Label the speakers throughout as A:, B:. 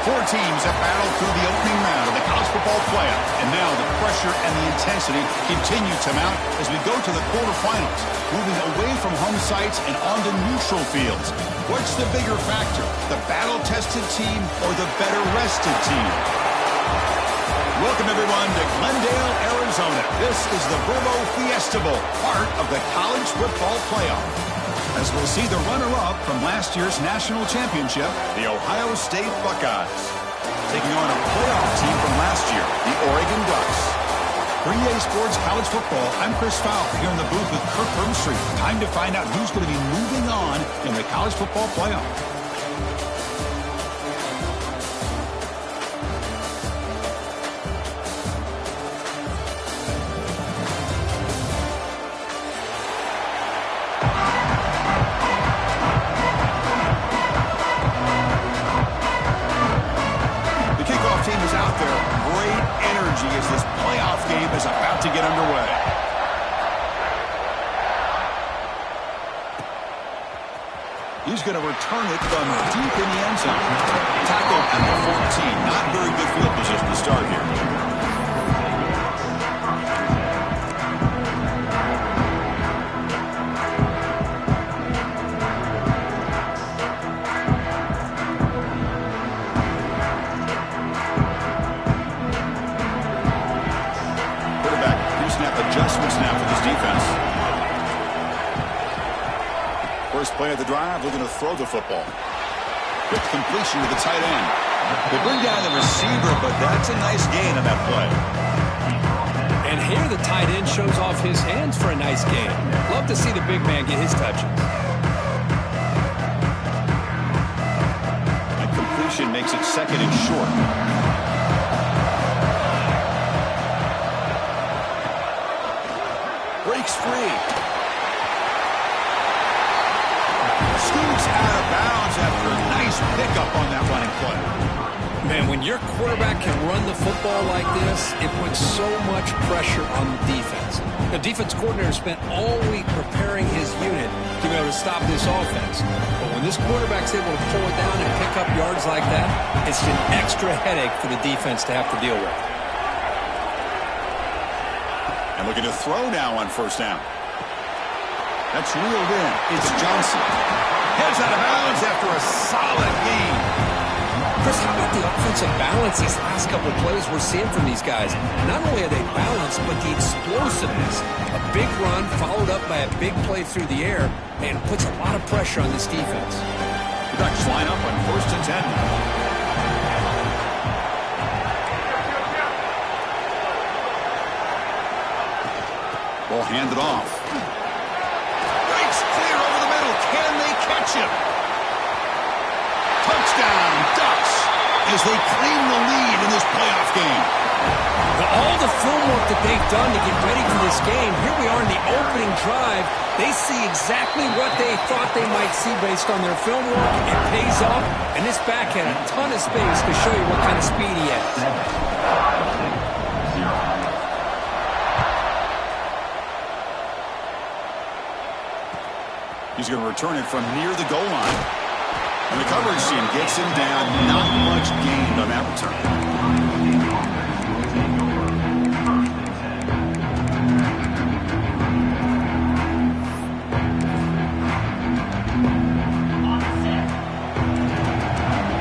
A: Four teams have battled through the opening round of the college football playoff, and now the pressure and the intensity continue to mount as we go to the quarterfinals, moving away from home sites and onto neutral fields. What's the bigger factor, the battle-tested team or the better-rested team? Welcome, everyone, to Glendale, Arizona. This is the Verbo Fiesta Bowl, part of the college football playoff, as we'll see the runner-up from last year's national championship, the Ohio State Buckeyes, taking on a playoff team from last year, the Oregon Ducks. For EA Sports College Football, I'm Chris Fowler here in the booth with Kirk Herbstreit. Time to find out who's going to be moving on in the college football playoff. As this playoff game is about to get underway. He's going to return it from deep in the end zone. Tackle at the 14. Not very good field position to start here. Adjustments now for this defense. First play of the drive, looking to throw the football. Quick completion to the tight end. They bring down the receiver, but that's a nice gain on that play.
B: And here the tight end shows off his hands for a nice gain. Love to see the big man get his touches.
A: That completion makes it second and short. Breaks free. Scoots out of bounds after a nice pickup on that running play.
B: Man, when your quarterback can run the football like this, it puts so much pressure on the defense. The defense coordinator spent all week preparing his unit to be able to stop this offense. But when this quarterback's able to pull it down and pick up yards like that, it's an extra headache for the defense to have to deal with.
A: And looking to throw now on first down. That's reeled in. It's Johnson. Heads out of bounds after a solid gain.
B: Chris, how about the offensive balance these last couple of plays we're seeing from these guys? Not only are they balanced, but the explosiveness. A big run followed up by a big play through the air, and it puts a lot of pressure on this defense.
A: The Ducks line up on 1st and 10. Ball handed off. Breaks clear over the middle. Can they catch him? Touchdown, Ducks, as they claim the lead in this playoff game.
B: All the film work that they've done to get ready for this game, here we are in the opening drive. They see exactly what they thought they might see based on their film work. It pays off, and this back had a ton of space to show you what kind of speed he has.
A: He's going to return it from near the goal line. And the coverage team gets him down. Not much gained on that return.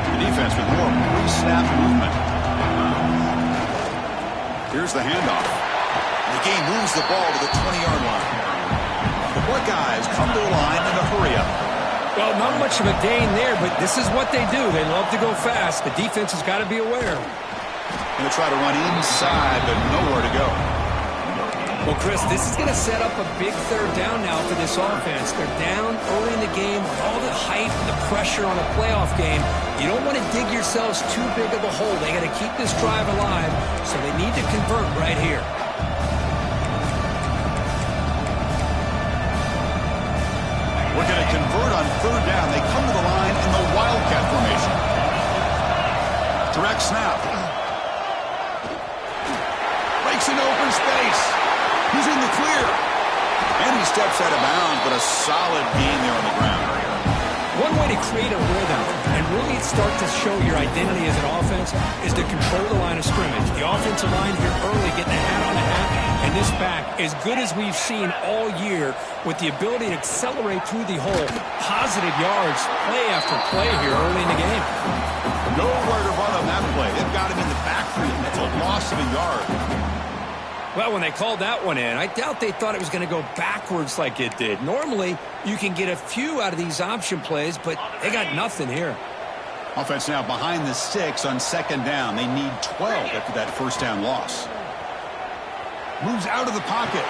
A: The defense with more pre-snap movement. Here's the handoff. The game moves the ball to the 20-yard line. The Buckeyes come to the line in a hurry-up.
B: Well, not much of a gain there, but this is what they do. They love to go fast. The defense has got to be aware.
A: Going to try to run inside, but nowhere to go.
B: Well, Chris, this is going to set up a big third down now for this offense. They're down early in the game with all the hype and the pressure on a playoff game. You don't want to dig yourselves too big of a hole. They got to keep this drive alive, so they need to convert right here.
A: We're going to convert on third down. They come to the line in the Wildcat formation. Direct snap. Breaks into open space. He's in the clear. And he steps out of bounds, but a solid gain there on the ground.
B: One way to create a rhythm and really start to show your identity as an offense is to control the line of scrimmage. The offensive line here early getting a hat on a hat, and this back, as good as we've seen all year, with the ability to accelerate through the hole. Positive yards, play after play here early in the game.
A: Nowhere to run on that play. They've got him in the backfield. That's a loss of a yard.
B: Well, when they called that one in, I doubt they thought it was going to go backwards like it did. Normally, you can get a few out of these option plays, but they got nothing here.
A: Offense now behind the 6 on second down. They need 12 after that first down loss. Moves out of the pocket.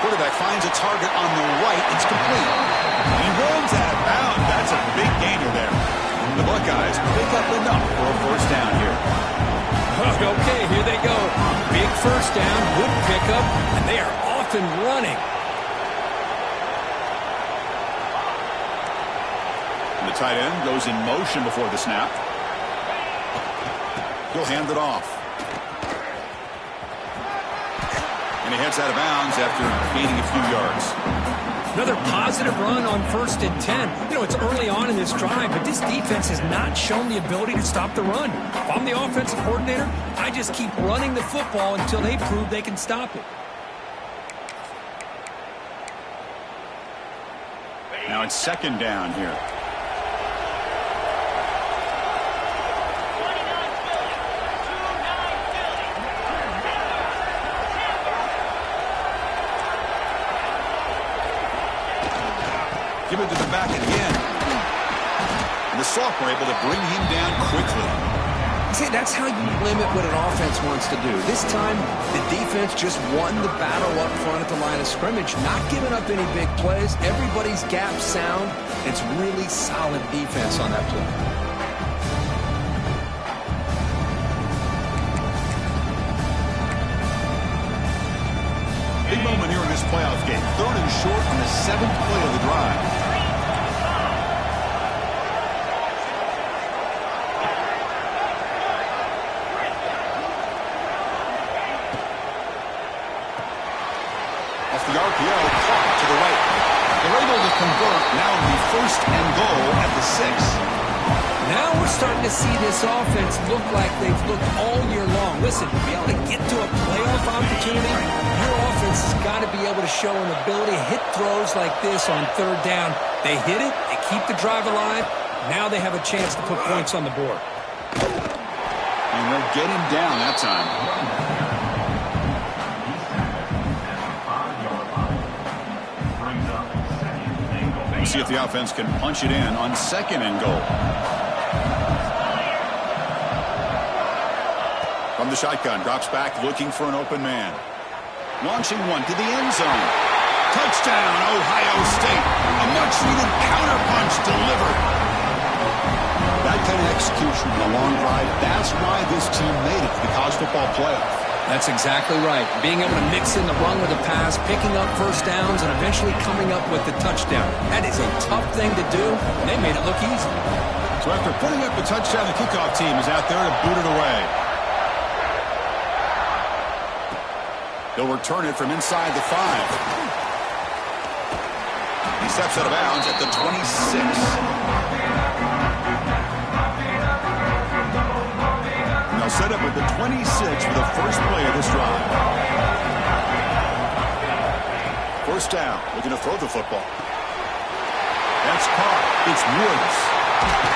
A: Quarterback finds a target on the right. It's complete. He runs out of bounds. That's a big gainer there. The Buckeyes pick up enough for a first down here.
B: Okay, here they go. Big first down, good pickup, and they are off and running.
A: And the tight end goes in motion before the snap. He'll hand it off. And he heads out of bounds after gaining a few yards.
B: Another positive run on 1st and 10. You know, it's early on in this drive, but this defense has not shown the ability to stop the run. If I'm the offensive coordinator, I just keep running the football until they prove they can stop it.
A: Now it's second down here. Give it to the back again. And the sophomore able to bring him down quickly.
B: See, that's how you limit what an offense wants to do. This time, the defense just won the battle up front at the line of scrimmage, not giving up any big plays. Everybody's gap sound. It's really solid defense on that play.
A: Big moment here in this playoff game. 3rd and short on the 7th play of the drive. Off the RPO, clock to the right. They're able to convert. Now it'll be 1st and goal at the 6.
B: Now we're starting to see this offense look like they've looked all year long. Listen, to be able to get to a playoff opportunity, your offense has got to be able to show an ability to hit throws like this on 3rd down. They hit it, they keep the drive alive. Now they have a chance to put points on the board.
A: And they'll get him down that time. We'll see if the offense can punch it in on 2nd and goal. From the shotgun, drops back looking for an open man. Launching one to the end zone. Touchdown, Ohio State. A much-needed counterpunch delivered. That kind of execution in a long drive, that's why this team made it to the college football playoff.
B: That's exactly right. Being able to mix in the run with the pass, picking up first downs, and eventually coming up with the touchdown. That is a tough thing to do, and they made it look easy.
A: So after putting up the touchdown, the kickoff team is out there to boot it away. They'll return it from inside the 5. He steps out of bounds at the 26. Now set up at the 26 for the first play of this drive. First down, looking to throw the football. That's caught. It's Woods.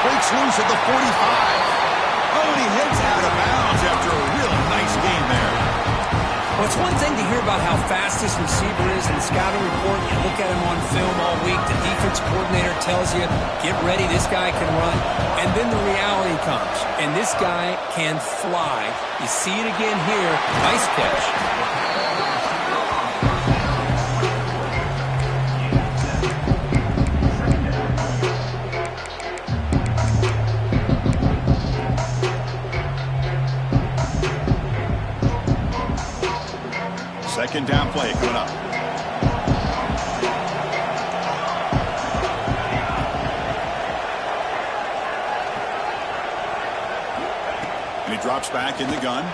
A: Breaks loose at the 45. Oh, and he heads out of bounds after a really nice game there.
B: Well, it's one thing to hear about how fast this receiver is in the scouting report. You look at him on film all week. The defense coordinator tells you, get ready, this guy can run. And then the reality comes, and this guy can fly. You see it again here. Nice catch.
A: second down play coming up. And he drops back in the gun.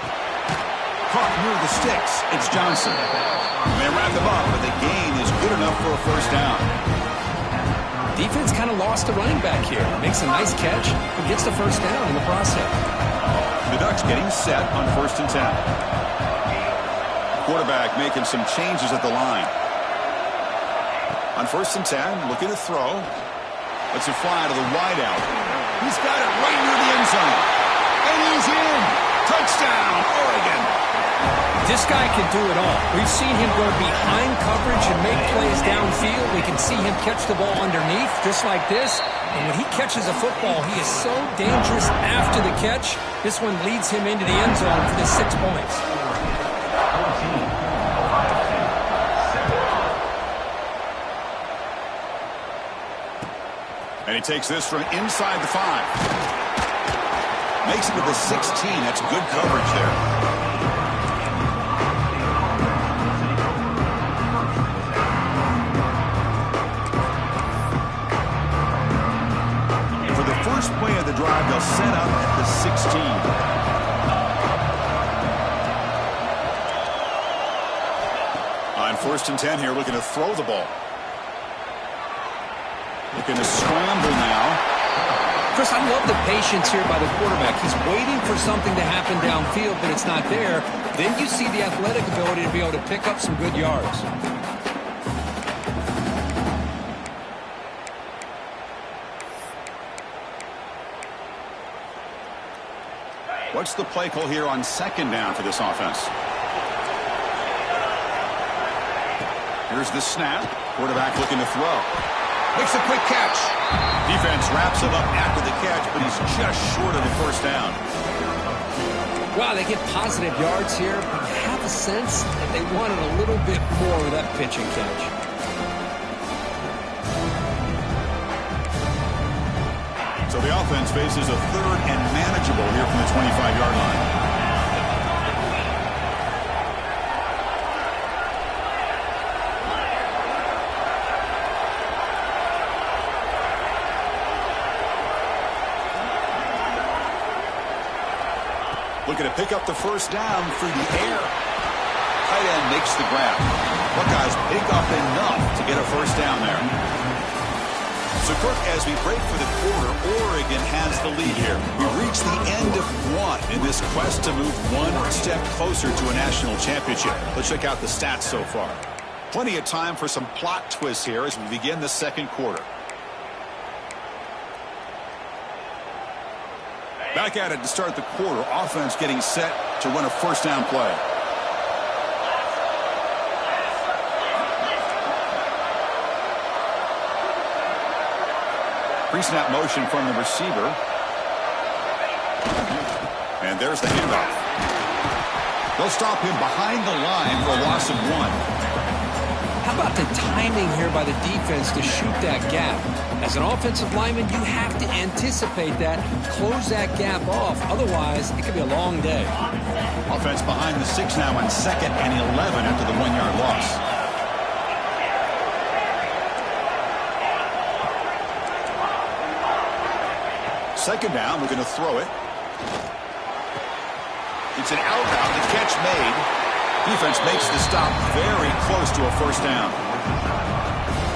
A: Caught near the sticks. It's Johnson. And they wrap him up, but the gain is good enough for a first down.
B: Defense kind of lost the running back here. Makes a nice catch, but gets the first down in the process.
A: The Ducks getting set on 1st and 10. Quarterback making some changes at the line. On 1st and 10, looking to throw. Lets it fly to the wideout. He's got it right near the end zone. And he's in. Touchdown, Oregon.
B: This guy can do it all. We've seen him go behind coverage and make plays downfield. We can see him catch the ball underneath, just like this. And when he catches a football, he is so dangerous after the catch. This one leads him into the end zone for the 6 points.
A: And he takes this from inside the 5. Makes it to the 16. That's good coverage there. First play of the drive, they'll set up at the 16. On 1st and 10 here, looking to throw the ball. Looking to scramble now.
B: Chris, I love the patience here by the quarterback. He's waiting for something to happen downfield, but it's not there. Then you see the athletic ability to be able to pick up some good yards.
A: What's the play call here on 2nd down for this offense? Here's the snap. Quarterback looking to throw. Makes a quick catch. Defense wraps him up after the catch, but he's just short of the first down.
B: Wow, they get positive yards here, but I have a sense that they wanted a little bit more of that pitch and catch.
A: So the offense faces a 3rd and manageable here from the 25-yard line. Looking to pick up the first down through the air. Tight end makes the grab. Buckeyes pick up enough to get a first down there. So, Kirk, as we break for the quarter, Oregon has the lead here. We've reached the end of one in this quest to move one step closer to a national championship. Let's check out the stats so far. Plenty of time for some plot twists here as we begin the 2nd quarter. Back at it to start the quarter. Offense getting set to run a first down play. Pre-snap motion from the receiver. And there's the handoff. They'll stop him behind the line for a loss of 1.
B: How about the timing here by the defense to shoot that gap? As an offensive lineman, you have to anticipate that, close that gap off. Otherwise, it could be a long day.
A: Offense behind the 6 now on 2nd and 11 after the 1-yard loss. Second down, we're going to throw it. It's an out route, the catch made. Defense makes the stop very close to a first down.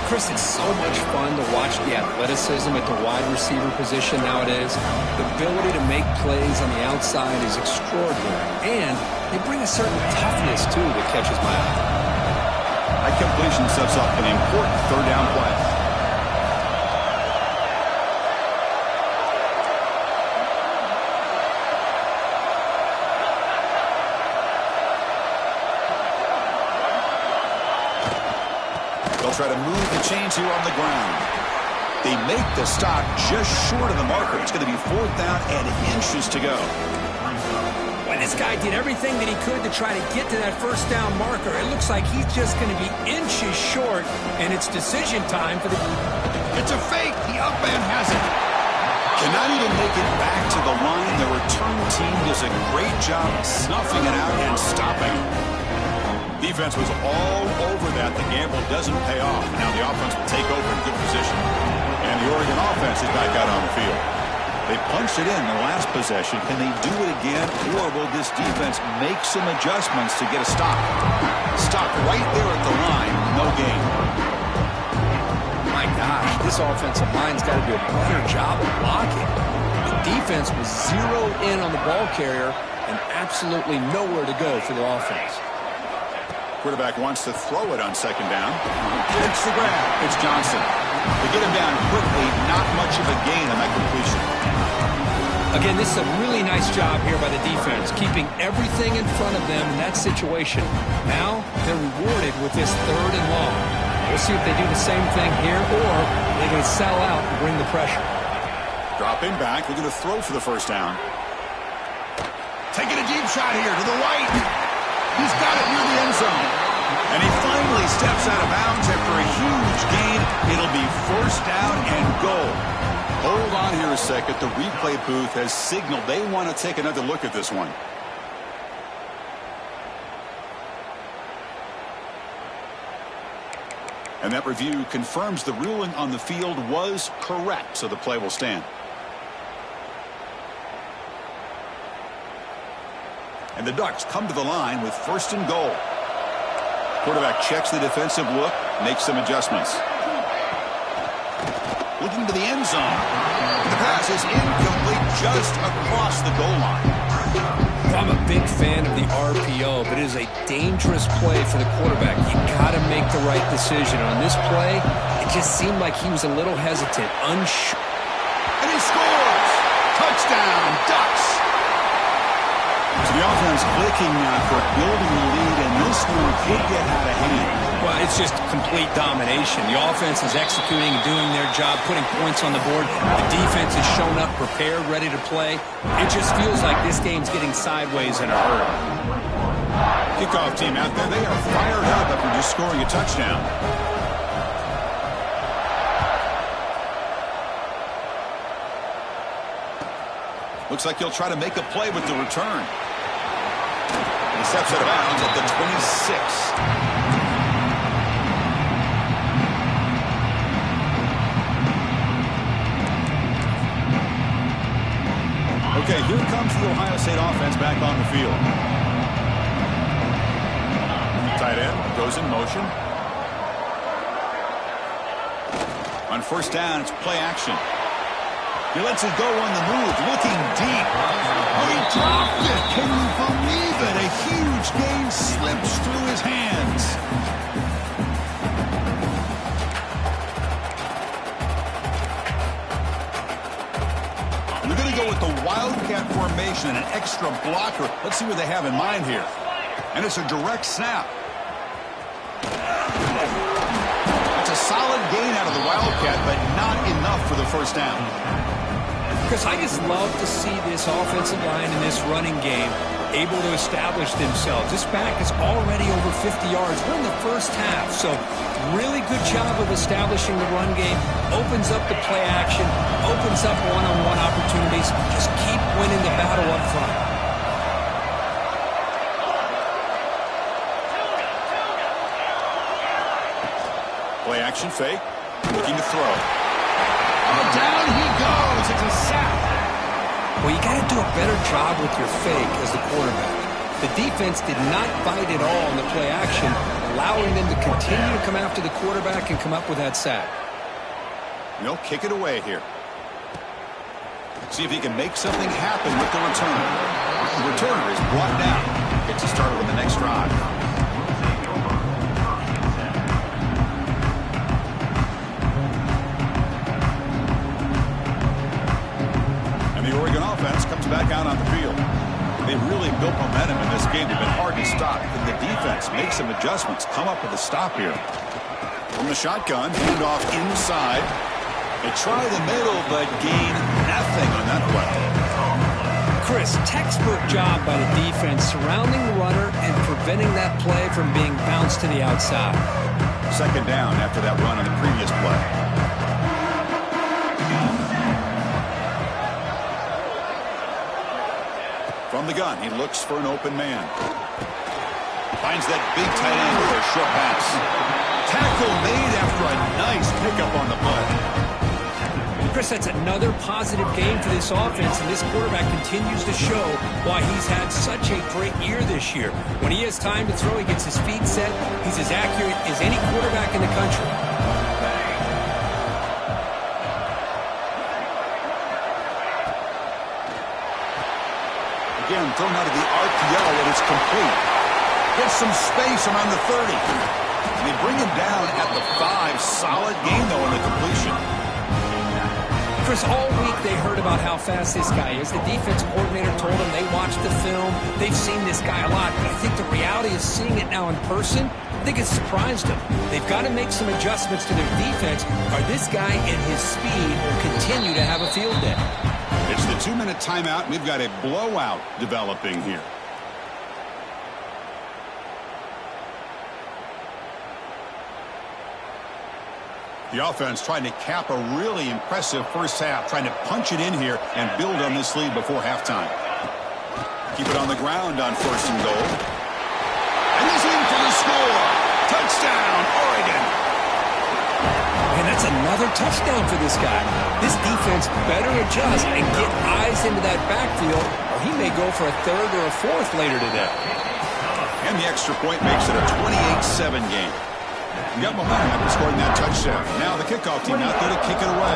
B: Chris, it's so much fun to watch the athleticism at the wide receiver position nowadays. The ability to make plays on the outside is extraordinary. And they bring a certain toughness, too, that catches my eye.
A: That completion sets up an important 3rd down play. Try to move the chains here on the ground. They make the stop just short of the marker. It's going to be 4th down and inches to go.
B: When this guy did everything that he could to try to get to that first down marker, it looks like he's just going to be inches short, and it's decision time for the...
A: It's a fake. The up man has it. Cannot even make it back to the line. The return team does a great job snuffing it out and stopping it. Defense was all over that. The gamble doesn't pay off. Now the offense will take over in good position. And the Oregon offense is back out on the field. They punched it in the last possession. Can they do it again, or will this defense make some adjustments to get a stop? Stop right there at the line. No gain.
B: My gosh, this offensive line's got to do a better job of blocking. The defense was zeroed in on the ball carrier and absolutely nowhere to go for the offense.
A: Quarterback wants to throw it on second down. It's the grab. It's Johnson. They get him down quickly. Not much of a gain on that completion.
B: Again, this is a really nice job here by the defense, keeping everything in front of them in that situation. Now they're rewarded with this 3rd and long. We'll see if they do the same thing here, or they're going to sell out and bring the pressure.
A: Dropping back, looking to throw for the first down. Taking a deep shot here to the right. He's got it near the end zone. And he finally steps out of bounds after a huge gain. It'll be first down and goal. Hold on here a second. The replay booth has signaled they want to take another look at this one. And that review confirms the ruling on the field was correct, so the play will stand. And the Ducks come to the line with 1st and goal. Quarterback checks the defensive look, makes some adjustments. Looking to the end zone. The pass is incomplete, just across the goal line.
B: I'm a big fan of the RPO, but it is a dangerous play for the quarterback. You got to make the right decision. On this play, it just seemed like he was a little hesitant, unsure.
A: And he scores! Touchdown, Ducks! So the offense clicking now for building the lead, and this one could get out of hand.
B: Well, it's just complete domination. The offense is executing and doing their job, putting points on the board. The defense has shown up, prepared, ready to play. It just feels like this game's getting sideways in a hurry.
A: Kickoff team out there, they are fired up after just scoring a touchdown. Looks like he'll try to make a play with the return. He steps out of bounds at the 26. Okay, here comes the Ohio State offense back on the field. Tight end goes in motion. On first down, it's play action. He lets it go on the move, looking deep. Oh, he dropped it. Can you believe it? A huge gain slips through his hands. We're going to go with the Wildcat formation, an extra blocker. Let's see what they have in mind here. And it's a direct snap. It's a solid gain out of the Wildcat, but not enough for the first down.
B: Chris, I just love to see this offensive line in this running game able to establish themselves. This back is already over 50 yards. We're in the first half, so really good job of establishing the run game. Opens up the play action, opens up one-on-one opportunities. Just keep winning the battle up front.
A: Play action fake, looking to throw. Oh, down he goes. It's a sack.
B: Well, you got to do a better job with your fake as the quarterback. The defense did not bite at all in the play action, allowing them to continue to come after the quarterback and come up with that sack.
A: They'll kick it away here. See if he can make something happen with the return. The returner is brought down. Gets us started on the next drive. Oregon offense comes back out on the field. They really built momentum in this game. They've been hard to stop. Can the defense make some adjustments? Come up with a stop here. From the shotgun, hand off inside. They try the middle, but gain nothing on that play.
B: Chris, textbook job by the defense surrounding the runner and preventing that play from being bounced to the outside.
A: Second down after that run on the previous play. From the gun, he looks for an open man. Finds that big tight end for a short pass. Tackle made after a nice pickup on the play.
B: Chris, that's another positive game for this offense, and this quarterback continues to show why he's had such a great year this year. When he has time to throw, he gets his feet set. He's as accurate as any quarterback in the country.
A: Again, thrown out of the RPO, and it's complete. Gets some space around the 30. They bring him down at the 5. Solid game, though, in the completion.
B: Chris, all week they heard about how fast this guy is. The defense coordinator told them they watched the film. They've seen this guy a lot. But I think the reality is seeing it now in person, I think it's surprised them. They've got to make some adjustments to their defense, or this guy and his speed will continue to have a field day.
A: It's the 2-minute timeout. We've got a blowout developing here. The offense trying to cap a really impressive first half, trying to punch it in here and build on this lead before halftime. Keep it on the ground on 1st and goal. And he's in for the score. Touchdown, Oregon.
B: And that's another touchdown for this guy. This defense better adjust and get eyes into that backfield, or he may go for a 3rd or a 4th later today.
A: And the extra point makes it a 28-7 game. You got momentum after scoring that touchdown. Now the kickoff team out there to kick it away.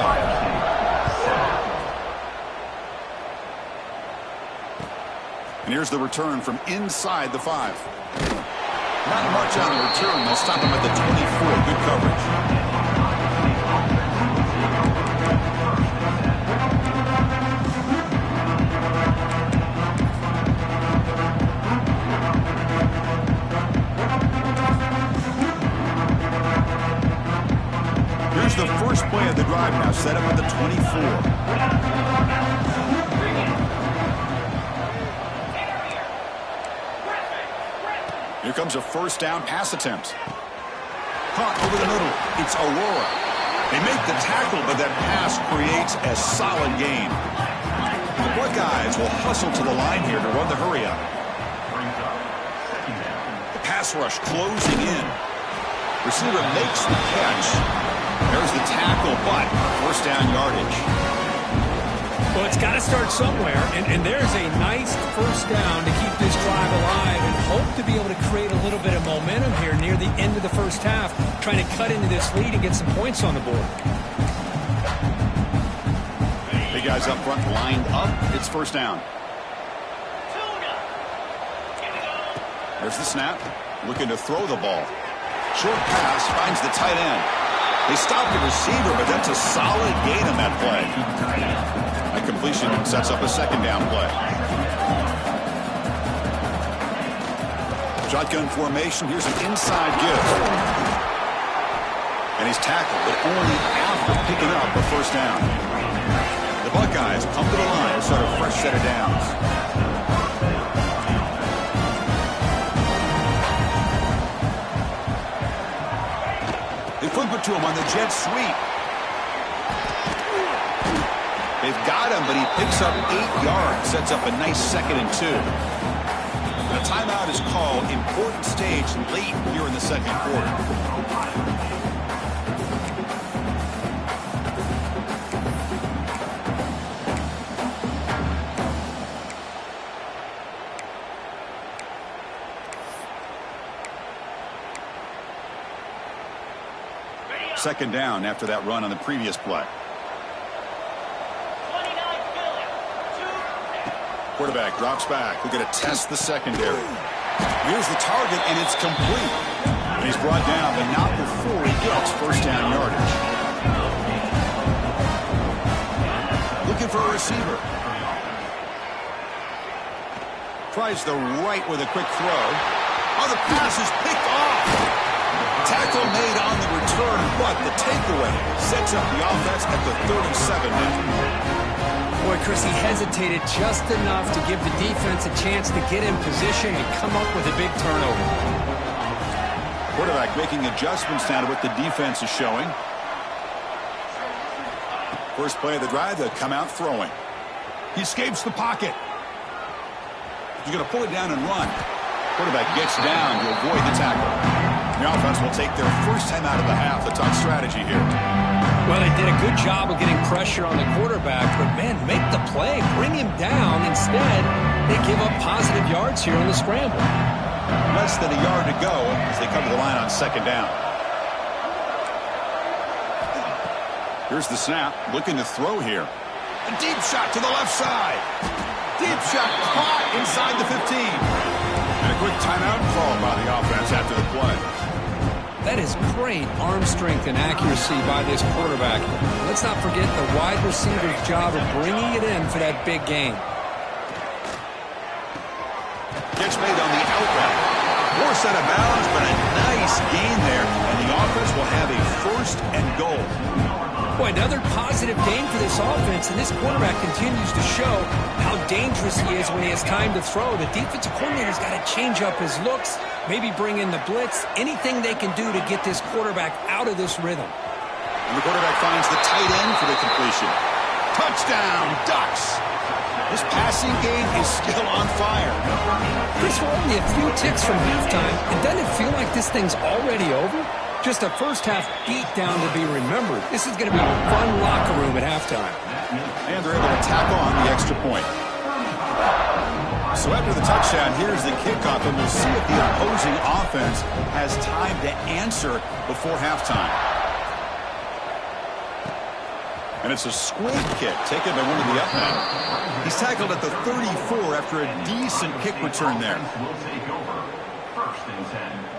A: And here's the return from inside the 5. Not much on the return. They'll stop him at the 24. Good coverage. Here's the first play of the drive now, set up at the 24. Here comes a 1st down pass attempt. Caught over the middle. It's Aurora. They make the tackle, but that pass creates a solid gain. The Buckeyes will hustle to the line here to run the hurry up. The pass rush closing in. Receiver makes the catch. There's the tackle, but 1st down yardage.
B: Well, it's got to start somewhere, and there's a nice 1st down to keep this drive alive and hope to be able to create a little bit of momentum here near the end of the first half, trying to cut into this lead and get some points on the board.
A: Big guys up front lined up. It's 1st down. There's the snap. Looking to throw the ball. Short pass finds the tight end. They stopped the receiver, but that's a solid gain on that play. That completion sets up a 2nd down play. Shotgun formation. Here's an inside give. And he's tackled, but only after picking up a 1st down. The Buckeyes come to the line to start a fresh set of downs. They flip it to him on the jet sweep. They've got him, but he picks up 8 yards. Sets up a nice 2nd and 2. The timeout is called. Important stage late here in the 2nd quarter. Second down after that run on the previous play. Quarterback drops back. We're going to test the secondary. Here's the target, and it's complete. And he's brought down, but not before he gets 1st down yardage. Looking for a receiver. Tries the right with a quick throw. Oh, the pass is picked off. Tackle made on the return, but the takeaway sets up the offense at the 37 now.
B: Boy, Chris, he hesitated just enough to give the defense a chance to get in position and come up with a big turnover.
A: Quarterback making adjustments now to what the defense is showing. First play of the drive, they'll come out throwing. He escapes the pocket. He's going to pull it down and run. Quarterback gets down to avoid the tackle. The offense will take their first time out of the half. The tough strategy here.
B: Well, they did a good job of getting pressure on the quarterback, but, man, make the play. Bring him down. Instead, they give up positive yards here on the scramble.
A: Less than a yard to go as they come to the line on second down. Here's the snap. Looking to throw here. A deep shot to the left side. Deep shot caught inside the 15. And a quick timeout call by the offense after the play.
B: That is great arm strength and accuracy by this quarterback. Let's not forget the wide receiver's job of bringing it in for that big gain.
A: Gets made on the outroute. Forced out of bounds, but a nice gain there. And the offense will have a first and goal.
B: Boy, another positive gain for this offense, and this quarterback continues to show how dangerous he is when he has time to throw. The defensive coordinator's got to change up his looks, maybe bring in the blitz, anything they can do to get this quarterback out of this rhythm.
A: And the quarterback finds the tight end for the completion. Touchdown, Ducks! This passing game is still on fire.
B: Chris, we're only a few ticks from halftime, and doesn't it feel like this thing's already over? Just a first-half beatdown to be remembered. This is going to be a fun locker room at halftime.
A: And they're able to tack on the extra point. So after the touchdown, here's the kickoff, and we'll see if the opposing offense has time to answer before halftime. And it's a squib kick taken by one of the up men. He's tackled at the 34 after a decent kick return there.
C: Will take over. First and 10.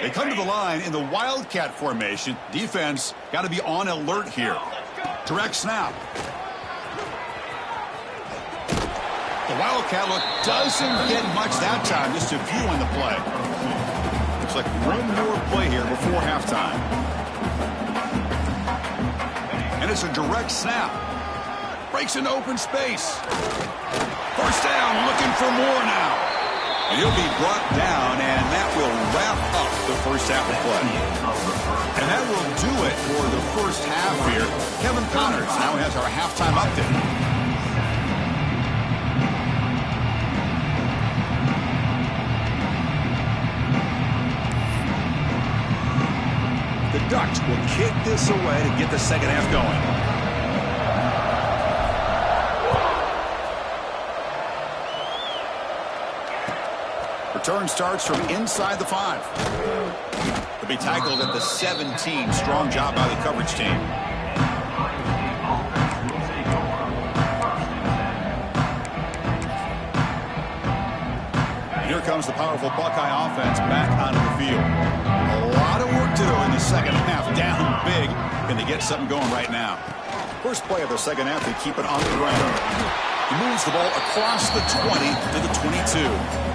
A: They come to the line in the Wildcat formation. Defense got to be on alert here. Direct snap. The Wildcat look doesn't get much that time. Just a few on the play. Looks like one more play here before halftime. And it's a direct snap. Breaks into open space. First down, looking for more now. And he'll be brought down, and that will wrap up the first half of play. And that will do it for the first half here. Kevin Connors now has our halftime update. The Ducks will kick this away to get the second half going. Return starts from inside the 5. He'll be tackled at the 17. Strong job by the coverage team. Here comes the powerful Buckeye offense back onto the field. A lot of work to do in the second half. Down big. Can they get something going right now? First play of the second half, they keep it on the ground. He moves the ball across the 20 to the 22.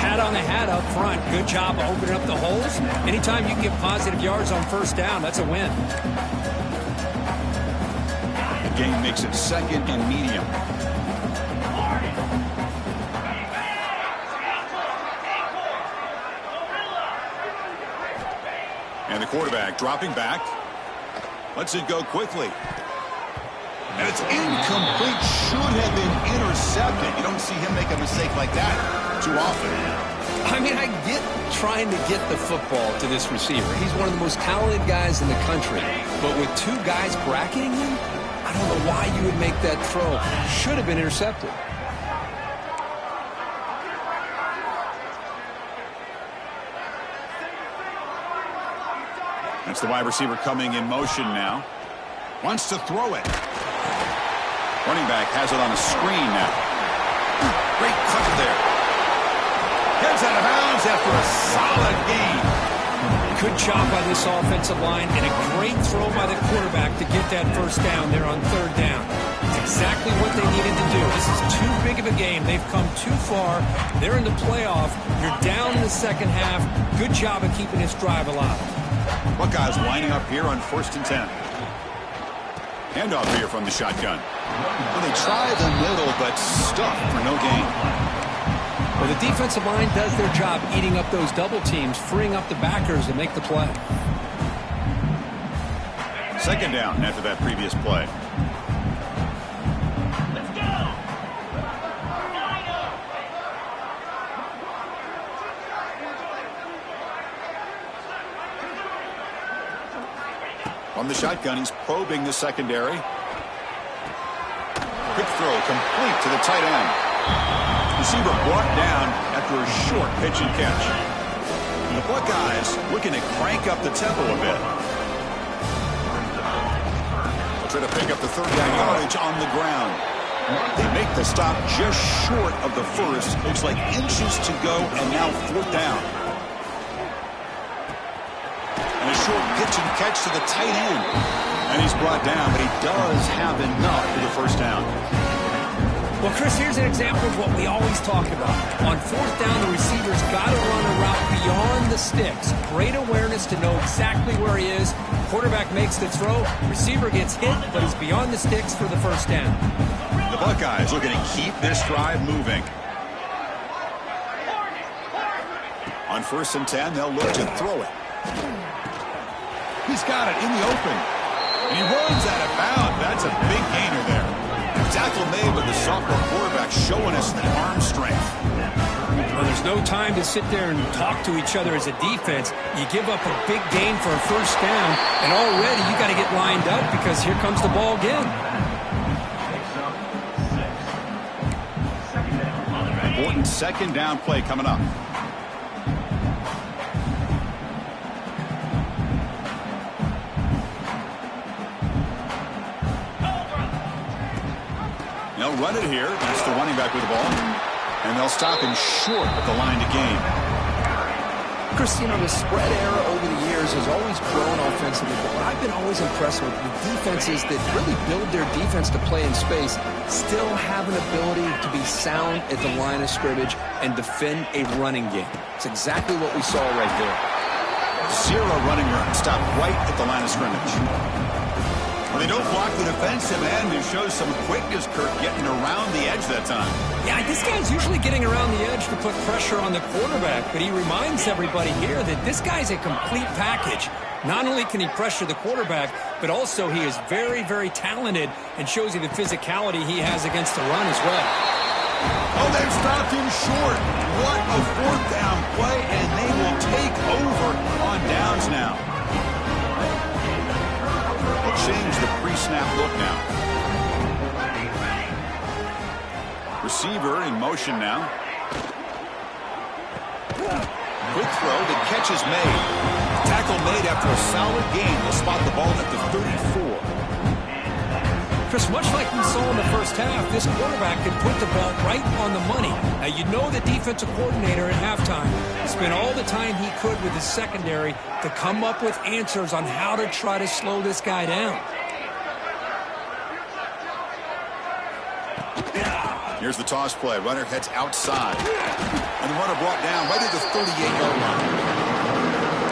B: Hat on the hat up front. Good job of opening up the holes. Anytime you can get positive yards on first down, that's a win.
A: The game makes it second and medium. And the quarterback dropping back. Lets it go quickly. And it's incomplete. Should have been intercepted. You don't see him make a mistake like that too often.
B: I mean, I get trying to get the football to this receiver. He's one of the most talented guys in the country. But with two guys bracketing him, I don't know why you would make that throw. Should have been intercepted.
A: That's the wide receiver coming in motion now. Wants to throw it. Running back has it on a screen now. Great cover there. Gets out of bounds after a solid gain.
B: Good job by this offensive line and a great throw by the quarterback to get that first down there on third down. It's exactly what they needed to do. This is too big of a game. They've come too far. They're in the playoff. You're down in the second half. Good job of keeping this drive alive.
A: Buckeyes lining up here on 1st and 10. Handoff here from the shotgun. Well, they try the middle, but stuck for no gain.
B: Well, the defensive line does their job eating up those double teams, freeing up the backers to make the play.
A: Second down after that previous play. On the shotgun, he's probing the secondary. Quick throw complete to the tight end. Receiver brought down after a short pitch and catch. And the Buckeyes looking to crank up the tempo a bit. They'll try to pick up the third down yardage on the ground. They make the stop just short of the first. Looks like inches to go, and now fourth down. And a short pitch and catch to the tight end. And he's brought down, but he does have enough for the first down.
B: Well, Chris, here's an example of what we always talk about. On fourth down, the receiver's got to run a route beyond the sticks. Great awareness to know exactly where he is. Quarterback makes the throw. Receiver gets hit, but he's beyond the sticks for the first down.
A: The Buckeyes looking to keep this drive moving. On 1st and 10, they'll look to throw it. He's got it in the open. And he runs out of bounds. That's a big gainer there. Tackle made, but the sophomore quarterback showing us the arm strength.
B: Well, there's no time to sit there and talk to each other as a defense. You give up a big gain for a first down, and already you got to get lined up because here comes the ball again.
A: Important second down play coming up. They'll run it here. That's the running back with the ball. And they'll stop him short at the line to gain.
D: Chris, you know, the spread era over the years has always grown offensively, but what I've been always impressed with defenses that really build their defense to play in space still have an ability to be sound at the line of scrimmage and defend a running game. It's exactly what we saw right there.
A: Zero running room. Stop right at the line of scrimmage. Well, they don't block the defensive end. It shows some quickness, Kirk, getting around the edge that time.
B: Yeah, this guy's usually getting around the edge to put pressure on the quarterback, but he reminds everybody here that this guy's a complete package. Not only can he pressure the quarterback, but also he is very, very talented and shows you the physicality he has against the run as well.
A: Oh, they've stopped him short. What a fourth down play, and they will take over on downs now. They'll change the pre-snap look now. Receiver in motion now. Quick throw, the catch is made. Tackle made after a solid gain. They'll spot the ball at the 34.
B: Chris, much like we saw in the first half, this quarterback can put the ball right on the money. Now, you know the defensive coordinator at halftime spent all the time he could with his secondary to come up with answers on how to try to slow this guy down.
A: Here's the toss play. Runner heads outside. And the runner brought down right at the 38-yard line.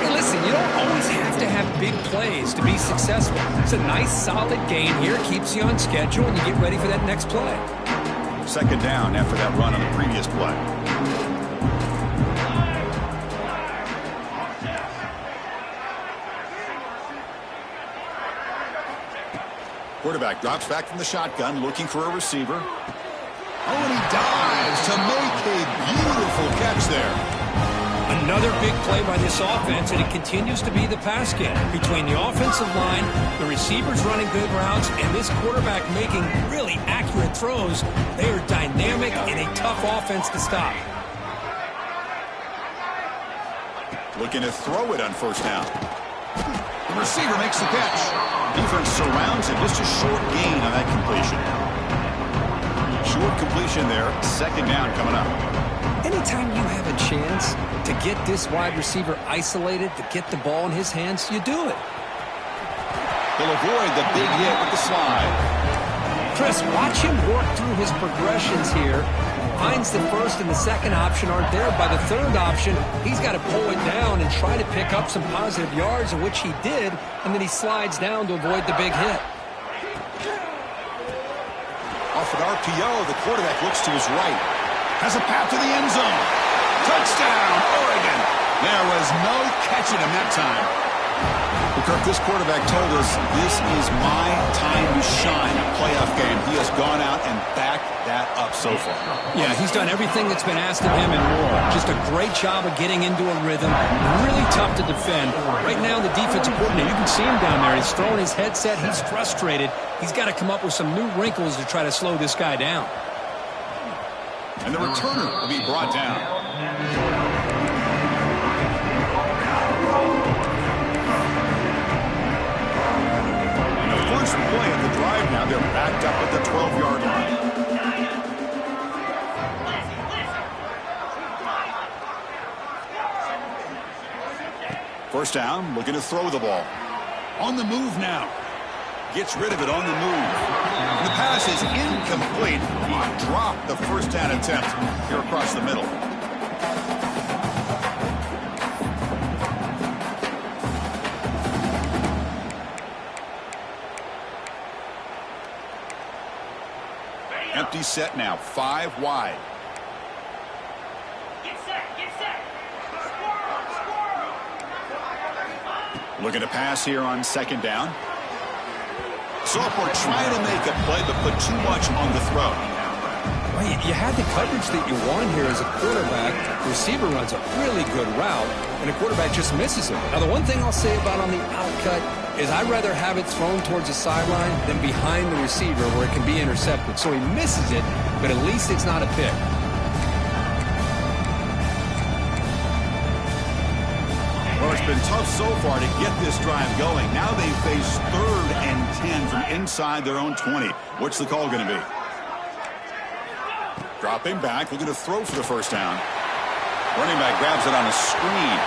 B: Hey, listen, you don't always have to have big plays to be successful. It's a nice, solid gain here. Keeps you on schedule, and you get ready for that next play.
A: Second down after that run on the previous play. Quarterback drops back from the shotgun, looking for a receiver. Oh, and he dives to make a beautiful catch there.
B: Another big play by this offense, and it continues to be the pass game. Between the offensive line, the receivers running good routes, and this quarterback making really accurate throws, they are dynamic and a tough offense to stop.
A: Looking to throw it on first down. The receiver makes the catch. Defense surrounds him. Just a short gain on that completion. Short completion there. Second down coming up.
B: Anytime you have a chance to get this wide receiver isolated, to get the ball in his hands, you do it.
A: He'll avoid the big hit with the slide.
B: Chris, watch him work through his progressions here. Finds the first and the second option aren't there. By the third option, he's got to pull it down and try to pick up some positive yards, of which he did, and then he slides down to avoid the big hit.
A: Off an RPO, the quarterback looks to his right. Has a path to the end zone. Touchdown, Oregon. There was no catching him that time. Well, Kirk, this quarterback told us this is my time to shine. A playoff game. He has gone out and backed that up so far.
B: Yeah, he's done everything that's been asked of him and more. Just a great job of getting into a rhythm. Really tough to defend. Right now, the defensive coordinator, you can see him down there. He's throwing his headset. He's frustrated. He's got to come up with some new wrinkles to try to slow this guy down.
A: And the returner will be brought down. First play of the drive now. They're backed up at the 12-yard line. First down, looking to throw the ball. On the move now. Gets rid of it on the move. The pass is incomplete. He dropped the first down attempt here across the middle. Empty set now, 5 wide.
C: Get set.
A: Looking to pass here on second down. Sophomore trying to make a play, but put too much on the throw.
B: Well, you had the coverage that you want here as a quarterback. The receiver runs a really good route, and the quarterback just misses it. Now, the one thing I'll say about on the outcut is I'd rather have it thrown towards the sideline than behind the receiver where it can be intercepted. So he misses it, but at least it's not a pick.
A: Well, it's been tough so far to get this drive going. Now they face 3rd and 10 from inside their own 20. What's the call going to be? Dropping back, looking to throw for the first down. Running back grabs it on a screen.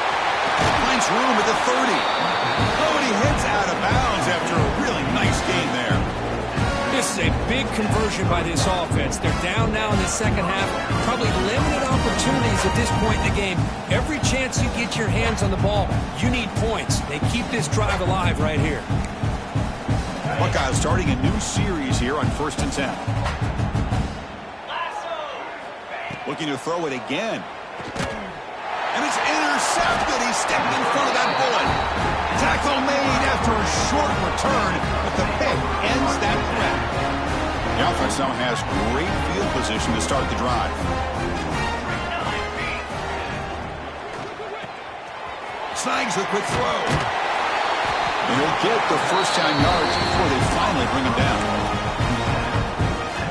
A: Finds room at the 30. Oh, and he hits out of bounds after a really nice gain there.
B: This is a big conversion by this offense. They're down now in the second half. Probably limited opportunities at this point in the game. Every chance you get your hands on the ball, you need points. They keep this drive alive right here.
A: Buckeyes starting a new series here on 1st and 10. Looking to throw it again. And it's intercepted. He stepped in front of that bullet. Tackle made after a short return, but the pick ends that threat. The offense now has great field position to start the drive. Snags the quick throw. And he'll get the first down yards before they finally bring him down.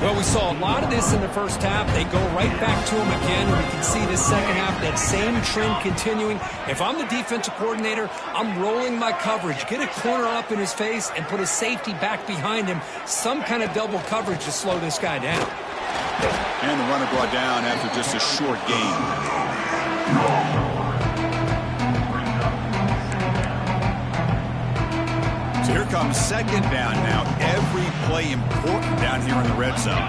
B: Well, we saw a lot of this in the first half. They go right back to him again, and we can see the second half, that same trend continuing. If I'm the defensive coordinator, I'm rolling my coverage. Get a corner up in his face and put a safety back behind him. Some kind of double coverage to slow this guy down.
A: And the runner brought down after just a short gain. Here comes second down now. Every play important down here in the red zone.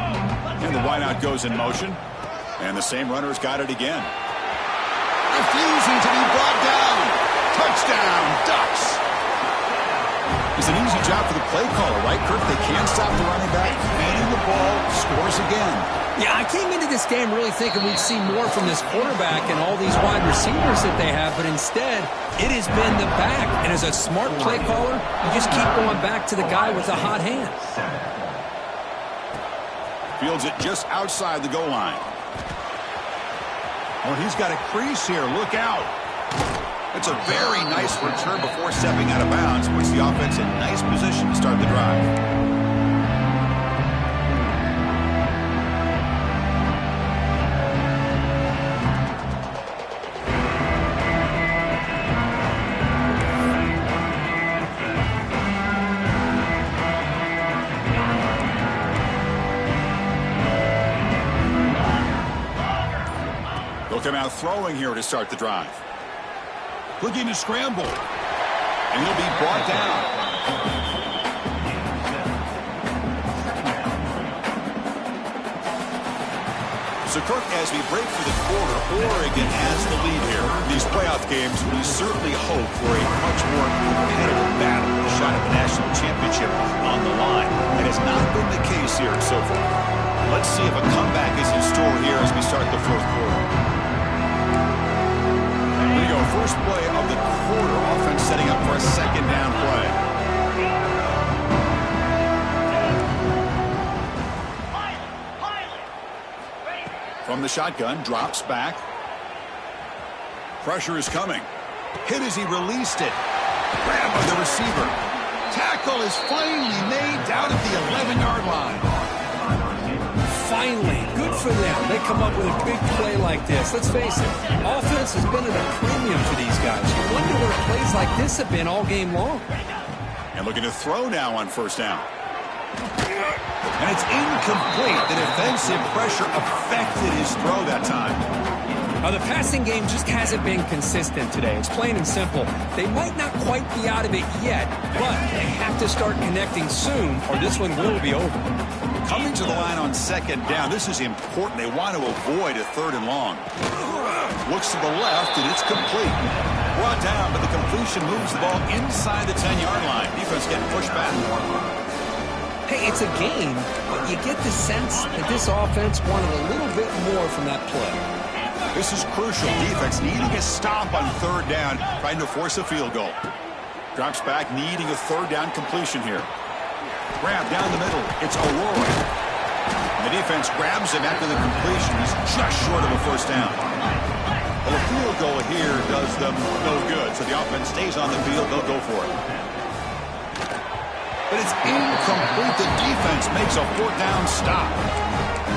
A: And the wideout goes in motion. And the same runner's got it again. Refusing to be brought down. Touchdown, Ducks. It's an easy job for the play caller, right, Kirk? They can't stop the running back. Feeding the ball, scores again.
B: Yeah, I came into this game really thinking we'd see more from this quarterback and all these wide receivers that they have, but instead, it has been the back. And as a smart play caller, you just keep going back to the guy with the hot hand.
A: Fields it just outside the goal line. Oh, he's got a crease here. Look out. It's a very nice return before stepping out of bounds, puts the offense in nice position to start the drive. They'll come out throwing here to start the drive. Looking to scramble. And he'll be brought down. So, Kirk, as we break for the quarter, Oregon has the lead here. These playoff games, we certainly hope for a much more competitive battle. A shot at the national championship on the line. That has not been the case here so far. Let's see if a comeback is in store here as we start the fourth quarter. go. First play of the quarter. Offense setting up for a second down play. From the shotgun, drops back. Pressure is coming. Hit as he released it. Grab by the receiver. Tackle is finally made down at the 11-yard line.
B: Finally, good for them. They come up with a big play like this. Let's face it, offense has been at a premium for these guys. You wonder where plays like this have been all game long.
A: And looking to throw now on first down. And it's incomplete. The defensive pressure affected his throw that time.
B: The passing game just hasn't been consistent today. It's plain and simple. They might not quite be out of it yet, but they have to start connecting soon or this one will be over.
A: Coming to the line on second down. This is important. They want to avoid a third and long. Looks to the left, and it's complete. Brought down, but the completion moves the ball inside the 10-yard line. Defense getting pushed back.
B: Hey, it's a game, but you get the sense that this offense wanted a little bit more from that play.
A: This is crucial. Defense needing a stop on third down, trying to force a field goal. Drops back, needing a third down completion here. Grab down the middle. It's Aurora. And the defense grabs him after the completion. He's just short of a first down. Well, a field goal here does them no good. So the offense stays on the field. They'll go for it. But it's incomplete. The defense makes a fourth down stop.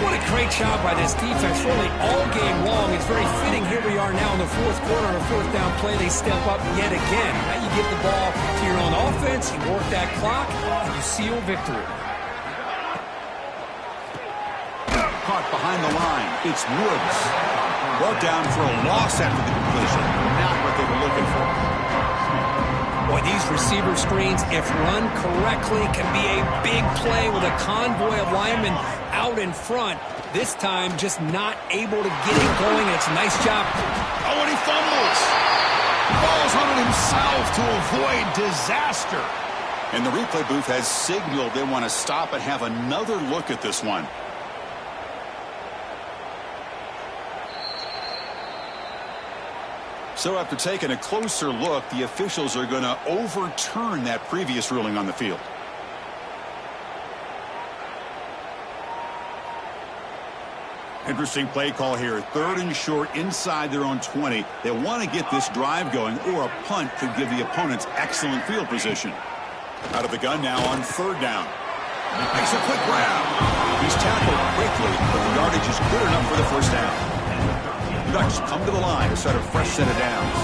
B: What a great job by this defense, really all game long. It's very fitting. Here we are now in the fourth quarter on a fourth down play. They step up yet again. Now you give the ball to your own offense, you work that clock, and you seal victory.
A: Caught behind the line. It's Woods. Brought down for a loss after the completion. Not what they were looking for.
B: Boy, these receiver screens, if run correctly, can be a big play with a convoy of linemen out in front. This time, just not able to get it going. It's a nice job.
A: Oh, and he fumbles. Falls on it himself to avoid disaster. And the replay booth has signaled they want to stop and have another look at this one. So after taking a closer look, the officials are going to overturn that previous ruling on the field. Interesting play call here. Third and short inside their own 20. They want to get this drive going, or a punt could give the opponents excellent field position. Out of the gun now on third down. Makes a quick grab. He's tackled quickly, but the yardage is good enough for the first down. Ducks come to the line to start a fresh set of downs.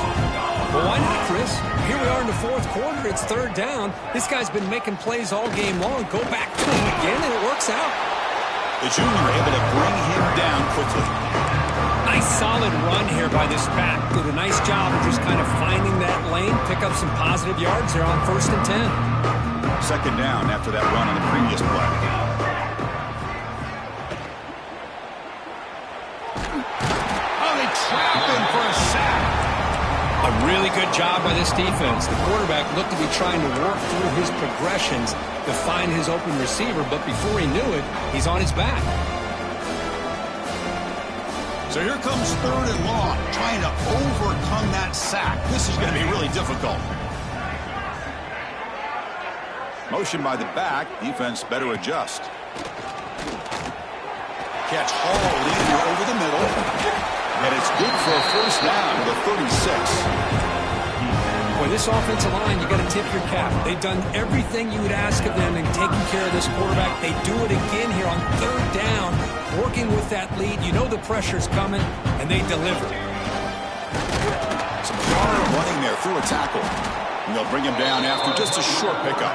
B: Well, why not, Chris? Here we are in the fourth quarter. It's third down. This guy's been making plays all game long. Go back to him again, and it works out.
A: The junior able to bring him down quickly.
B: Nice solid run here by this back. Did a nice job of just kind of finding that lane, pick up some positive yards there on 1st and 10.
A: Second down after that run on the previous play. Trap him for a sack.
B: A really good job by this defense. The quarterback looked to be trying to work through his progressions to find his open receiver, but before he knew it, he's on his back.
A: So here comes third and long, trying to overcome that sack. This is going to be really difficult. Motion by the back. Defense better adjust. Catch hauled in here over the middle. And it's good for a first down to the 36.
B: Boy, this offensive line, you got to tip your cap. They've done everything you would ask of them in taking care of this quarterback. They do it again here on third down, working with that lead. You know the pressure's coming, and they deliver.
A: Some hard running there through a tackle. And they'll bring him down after just a short pickup.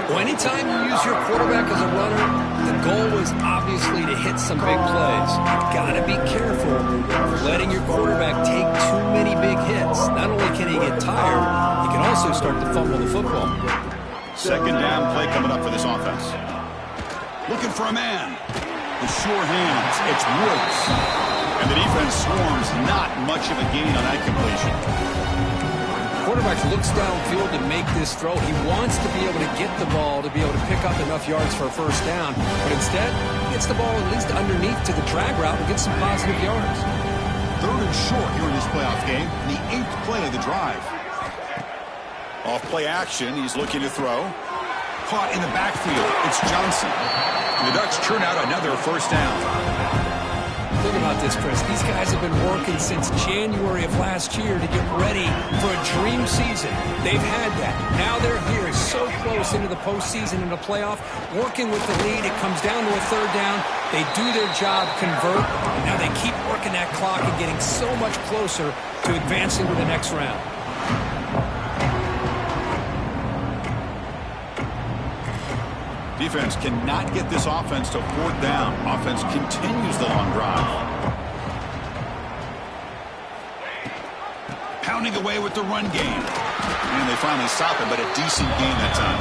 B: Well, anytime you use your quarterback as a runner, the goal is obviously to hit some big plays. You've got to be careful of letting your quarterback take too many big hits. Not only can he get tired, he can also start to fumble the football.
A: Second down play coming up for this offense. Looking for a man. The sure hands. It's Woods. And the defense swarms. Not much of a gain on that completion.
B: Quarterback looks downfield to make this throw. He wants to be able to get the ball to be able to pick up enough yards for a first down. But instead, he gets the ball at least underneath to the drag route and gets some positive yards.
A: 3rd and short here in this playoff game, the 8th play of the drive. Off play action, he's looking to throw. Caught in the backfield, it's Johnson. The Ducks churn out another first down.
B: Think about this, Chris. These guys have been working since January of last year to get ready for a dream season. They've had that. Now they're here, so close into the postseason and the playoff, working with the lead. It comes down to a 3rd down. They do their job, convert, and now they keep working that clock and getting so much closer to advancing to the next round.
A: Defense cannot get this offense to 4th down. Offense continues the long drive. Pounding away with the run game. And they finally stop it, but a decent gain that time.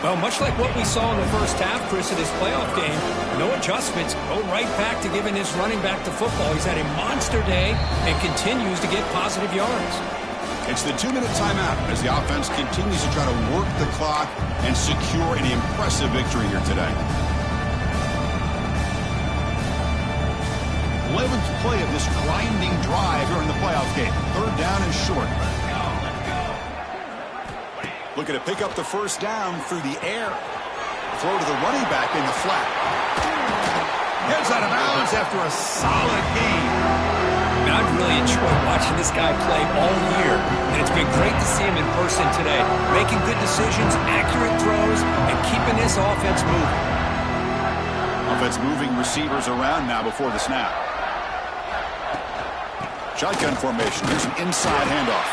B: Well, much like what we saw in the first half, Chris, in this playoff game, no adjustments, go right back to giving his running back to football. He's had a monster day and continues to get positive yards.
A: It's the 2-minute timeout as the offense continues to try to work the clock and secure an impressive victory here today. 11th play of this grinding drive here in the playoff game. 3rd down and short. Looking to pick up the first down through the air. Throw to the running back in the flat. Heads out of bounds after a solid game.
B: Now, I've really enjoyed watching this guy play all year, and it's been great to see him in person today, making good decisions, accurate throws, and keeping this offense moving.
A: Offense moving receivers around now before the snap. Shotgun formation. Here's an inside handoff.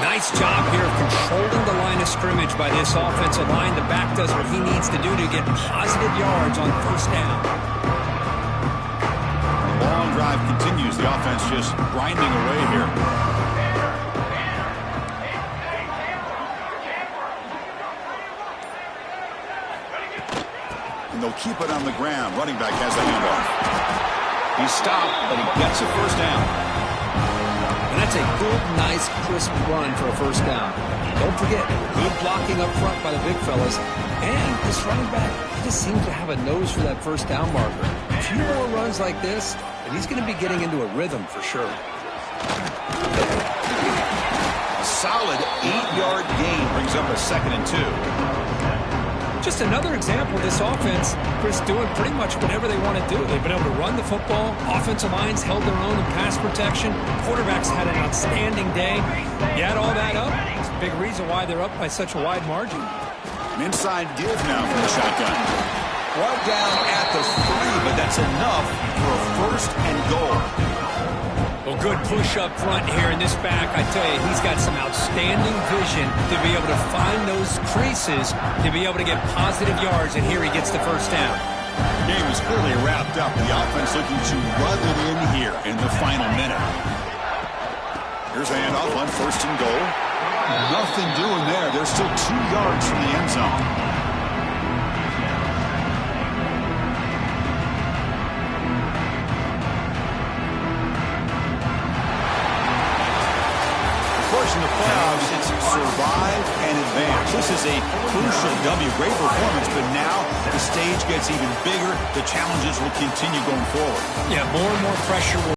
B: Nice job here of controlling the line of scrimmage by this offensive line. The back does what he needs to do to get positive yards on 1st down.
A: Long drive continues. The offense just grinding away here. And they'll keep it on the ground. Running back has the handoff. He's stopped, but he gets a first down.
B: And that's a good, nice, crisp run for a first down. Don't forget, good blocking up front by the big fellas. And this running back, he just seems to have a nose for that first down marker. A few more runs like this, and he's going to be getting into a rhythm for sure.
A: A solid 8-yard gain brings up a 2nd and 2.
B: Just another example of this offense, Chris, doing pretty much whatever they want to do. They've been able to run the football. Offensive lines held their own in pass protection. Quarterbacks had an outstanding day. You add all that up, it's a big reason why they're up by such a wide margin.
A: An inside give now from the shotgun.
E: Brought down at the 3, but that's enough for a 1st and goal.
B: Well, good push up front here in this back. I tell you, he's got some outstanding vision to be able to find those creases, to be able to get positive yards, and here he gets the first down.
A: The game is clearly wrapped up. The offense looking to run it in here in the final minute. Here's a handoff on 1st and goal. Nothing doing there. They're still 2 yards from the end zone. In the playoffs, it's survive and advance. This is a crucial W. Great performance, but now the stage gets even bigger. The challenges will continue going forward.
B: Yeah, more and more pressure will